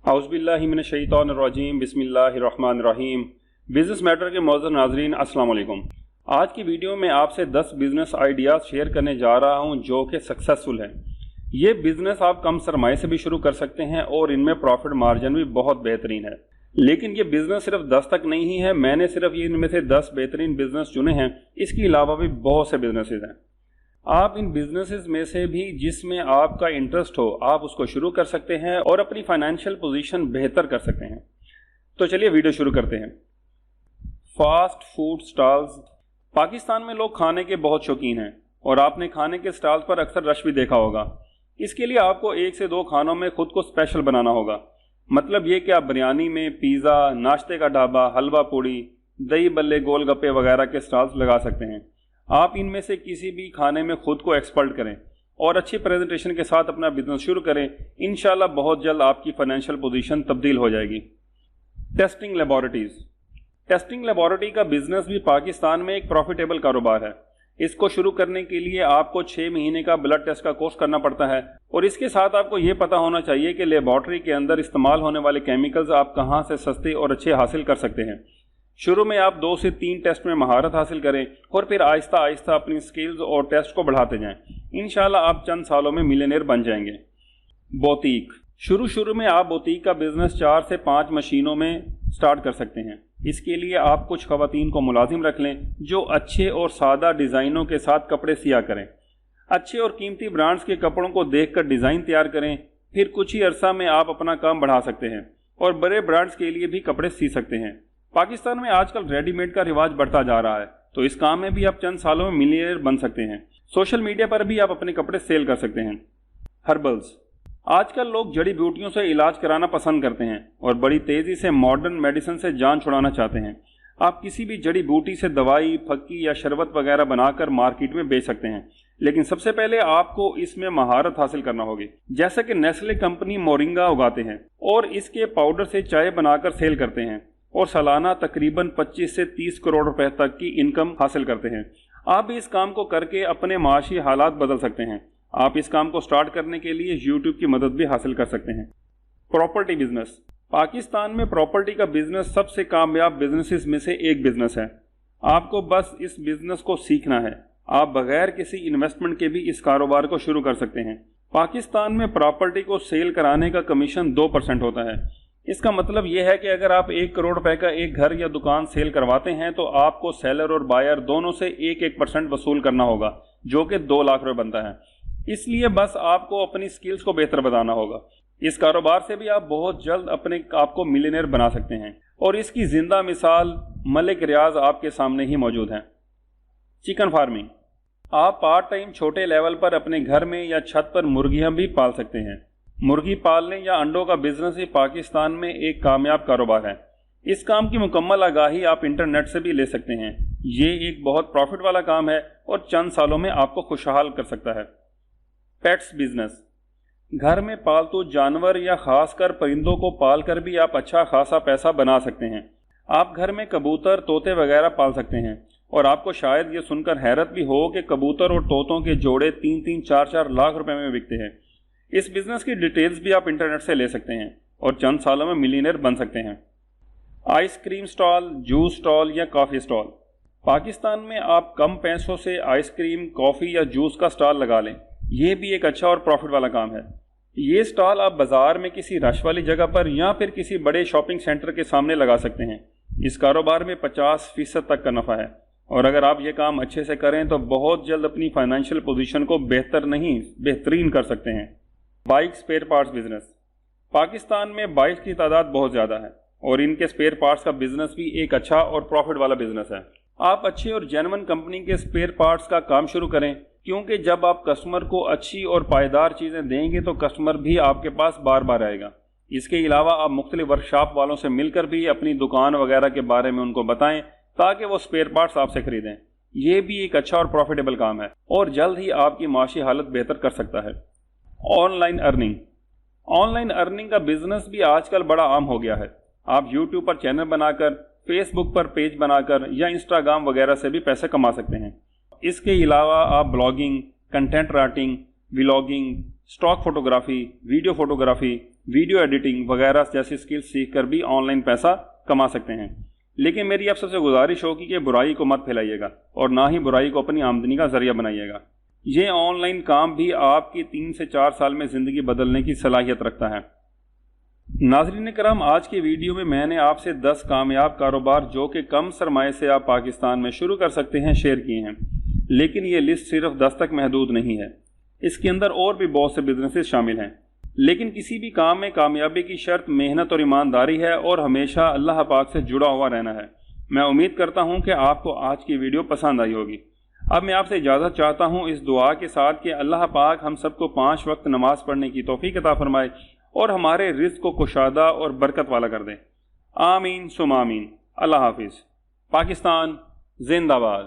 औज़ुबिल्लाहि मिनश्शैतानिर्रजीम बिस्मिल्लाहिर्रहमानिर्रहीम। Business matter के मौजूद नाज़रीन अस्सलाम वालेकुम। आज की वीडियो में आपसे 10 बिज़नेस आइडियाज़ शेयर करने जा रहा हूं जो कि सक्सेसफुल हैं। ये बिज़नेस आप कम सरमाए से भी शुरू कर सकते हैं और इनमें प्रॉफिट मार्जिन भी बहुत बेहतरीन है। लेकिन ये बिज़नेस सिर्फ 10 तक नहीं है, मैंने सिर्फ ये इनमें से 10 बेहतरीन बिज़नेस चुने हैं। इसके अलावा भी बहुत से बिज़नेसेस हैं। आप इन बिजनेसेस में से भी जिसमें आपका इंटरेस्ट हो आप उसको शुरू कर सकते हैं और अपनी फाइनेंशियल पोजीशन बेहतर कर सकते हैं। तो चलिए वीडियो शुरू करते हैं। Fast food stalls. पाकिस्तान में लोग खाने के बहुत शौकीन हैं और आपने खाने के स्टॉल्स पर अक्सर रश भी देखा होगा। इसके लिए आपको 1 से 2 खानों में खुद को स्पेशल बनाना होगा। मतलब ये कि आप बिरयानी में, पिज़्ज़ा, नाश्ते का ढाबा, हलवा पूड़ी, दही बल्ले, गोलगप्पे वगैरह के स्टॉल्स लगा सकते हैं। आप इनमें से किसी भी खाने में खुद को एक्सपर्ट करें और अच्छी प्रेजेंटेशन के साथ अपना बिजनेस शुरू करें। इंशाल्लाह बहुत जल्द आपकी फाइनेंशियल पोजीशन तब्दील हो जाएगी। Testing laboratories. टेस्टिंग लेबोरेटरी का बिजनेस भी पाकिस्तान में एक प्रॉफिटेबल कारोबार है। इसको शुरू करने के लिए आपको 6 महीने का ब्लड टेस्ट का कोर्स करना पड़ता है और इसके साथ आपको ये पता होना चाहिए कि लेबोरेटरी के अंदर इस्तेमाल होने वाले केमिकल्स आप कहाँ से सस्ते और अच्छे हासिल कर सकते हैं। शुरू में आप 2 से 3 टेस्ट में महारत हासिल करें और फिर आहिस्ता आहिस्ता अपनी स्किल्स और टेस्ट को बढ़ाते जाएं। इंशाल्लाह आप चंद सालों में मिलियनेयर बन जाएंगे। बोतीक। शुरू में आप बोतीक का बिजनेस 4 से 5 मशीनों में स्टार्ट कर सकते हैं। इसके लिए आप कुछ खवातीन को मुलाजिम रख लें जो अच्छे और सादा डिज़ाइनों के साथ कपड़े सिया करें। अच्छे और कीमती ब्रांड्स के कपड़ों को देखकर डिज़ाइन तैयार करें। फिर कुछ ही अरसा में आप अपना काम बढ़ा सकते हैं और बड़े ब्रांड्स के लिए भी कपड़े सी सकते हैं। पाकिस्तान में आजकल रेडीमेड का रिवाज बढ़ता जा रहा है, तो इस काम में भी आप चंद सालों में मिलियनेयर बन सकते हैं। सोशल मीडिया पर भी आप अपने कपड़े सेल कर सकते हैं। हर्बल्स। आजकल लोग जड़ी बूटियों से इलाज कराना पसंद करते हैं और बड़ी तेज़ी से मॉडर्न मेडिसिन से जान छुड़ाना चाहते हैं। आप किसी भी जड़ी बूटी से दवाई, फक्की या शरबत वगैरह बनाकर मार्केट में बेच सकते हैं, लेकिन सबसे पहले आपको इसमें महारत हासिल करना होगी। जैसे कि नेस्ले कंपनी मोरिंगा उगाते हैं और इसके पाउडर से चाय बनाकर सेल करते हैं और सालाना तकरीबन 25 से 30 करोड़ रुपए तक की इनकम हासिल करते हैं। आप भी इस काम को करके अपने माशी हालात बदल सकते हैं। आप इस काम को स्टार्ट करने के लिए यूट्यूब की मदद भी हासिल कर सकते हैं। Property business. पाकिस्तान में प्रॉपर्टी का बिजनेस सबसे कामयाब बिजनेसेस में से एक बिजनेस है। आपको बस इस बिजनेस को सीखना है। आप बगैर किसी इन्वेस्टमेंट के भी इस कारोबार को शुरू कर सकते हैं। पाकिस्तान में प्रॉपर्टी को सेल कराने का कमीशन 2% होता है। इसका मतलब यह है कि अगर आप 1 करोड़ रुपए का एक घर या दुकान सेल करवाते हैं तो आपको सेलर और बायर दोनों से 1% वसूल करना होगा, जो कि 2 लाख रुपए बनता है। इसलिए बस आपको अपनी स्किल्स को बेहतर बनाना होगा। इस कारोबार से भी आप बहुत जल्द अपने आप को मिलियनेयर बना सकते हैं और इसकी जिंदा मिसाल मलिक रियाज आपके सामने ही मौजूद हैं। Chicken farming. आप पार्ट टाइम छोटे लेवल पर अपने घर में या छत पर मुर्गियां भी पाल सकते हैं। मुर्गी पालने या अंडों का बिजनेस ही पाकिस्तान में एक कामयाब कारोबार है। इस काम की मुकम्मल आगाही आप इंटरनेट से भी ले सकते हैं। ये एक बहुत प्रॉफिट वाला काम है और चंद सालों में आपको खुशहाल कर सकता है। Pets business. घर में पालतू जानवर या खासकर परिंदों को पाल कर भी आप अच्छा खासा पैसा बना सकते हैं। आप घर में कबूतर, तोते वगैरह पाल सकते हैं और आपको शायद ये सुनकर हैरत भी हो कि कबूतर और तोतों के जोड़े 3-3, 4-4 लाख रुपए में बिकते हैं। इस बिजनेस की डिटेल्स भी आप इंटरनेट से ले सकते हैं और चंद सालों में मिलियनेयर बन सकते हैं। आइसक्रीम स्टॉल, जूस स्टॉल या कॉफ़ी स्टॉल। पाकिस्तान में आप कम पैसों से आइसक्रीम, कॉफ़ी या जूस का स्टॉल लगा लें। यह भी एक अच्छा और प्रॉफिट वाला काम है। ये स्टॉल आप बाज़ार में किसी रश वाली जगह पर या फिर किसी बड़े शॉपिंग सेंटर के सामने लगा सकते हैं। इस कारोबार में 50% तक का नफ़ा है और अगर आप ये काम अच्छे से करें तो बहुत जल्द अपनी फाइनेंशियल पोजीशन को बेहतरीन कर सकते हैं। Bike spare parts business. Pakistan में बाइक्स की तादाद बहुत ज़्यादा है और इनके स्पेयर पार्ट्स का बिजनेस भी एक अच्छा और प्रॉफिट वाला बिजनेस है। आप अच्छी और जेन्युइन कंपनी के स्पेयर पार्ट्स का काम शुरू करें, क्योंकि जब आप कस्टमर को अच्छी और पायदार चीज़ें देंगे तो कस्टमर भी आपके पास बार बार आएगा। इसके अलावा आप मुख्तलिफ वर्कशॉप वालों से मिलकर भी अपनी दुकान वगैरह के बारे में उनको बताएं ताकि वो स्पेयर पार्ट्स आपसे खरीदें। ये भी एक अच्छा और प्रॉफिटेबल काम है और जल्द ही आपकी माशी हालत बेहतर कर सकता है। Online earning. ऑनलाइन अर्निंग का बिजनेस भी आजकल बड़ा आम हो गया है। आप यूट्यूब पर चैनल बनाकर, फेसबुक पर पेज बनाकर या इंस्टाग्राम वगैरह से भी पैसे कमा सकते हैं। इसके अलावा आप blogging, content writing, vlogging, stock photography, video photography video editing وغیرہ جیسی سکل سیکھ کر بھی آن لائن پیسہ کما سکتے ہیں۔ لیکن میری آپ سب سے گزارش ہوگی کہ برائی کو مت پھیلائیے گا اور نہ ہی برائی کو اپنی آمدنی کا ذریعہ بنائیے گا۔ یہ آن لائن کام بھی آپ کی 3 سے 4 سال میں زندگی بدلنے کی صلاحیت رکھتا ہے۔ ناظرین کرام، آج کی ویڈیو میں نے آپ سے 10 کامیاب کاروبار جو کہ کم سرمایہ سے آپ پاکستان میں شروع کر سکتے ہیں شیئر کیے ہیں، لیکن یہ لسٹ صرف 10 تک محدود نہیں ہے۔ اس کے اندر اور بھی بہت سے بزنسز شامل ہیں، لیکن کسی بھی کام میں کامیابی کی شرط محنت اور ایمانداری ہے اور ہمیشہ اللہ پاک سے جڑا ہوا رہنا ہے۔ میں امید کرتا ہوں کہ آپ کو آج کی ویڈیو پسند آئی ہوگی۔ اب میں آپ سے اجازت چاہتا ہوں اس دعا کے ساتھ کہ اللہ پاک ہم سب کو 5 وقت نماز پڑھنے کی توفیق عطا فرمائے اور ہمارے رزق کو کشادہ اور برکت والا کر دے۔ آمین ثم آمین۔ اللہ حافظ۔ پاکستان زندہ باد۔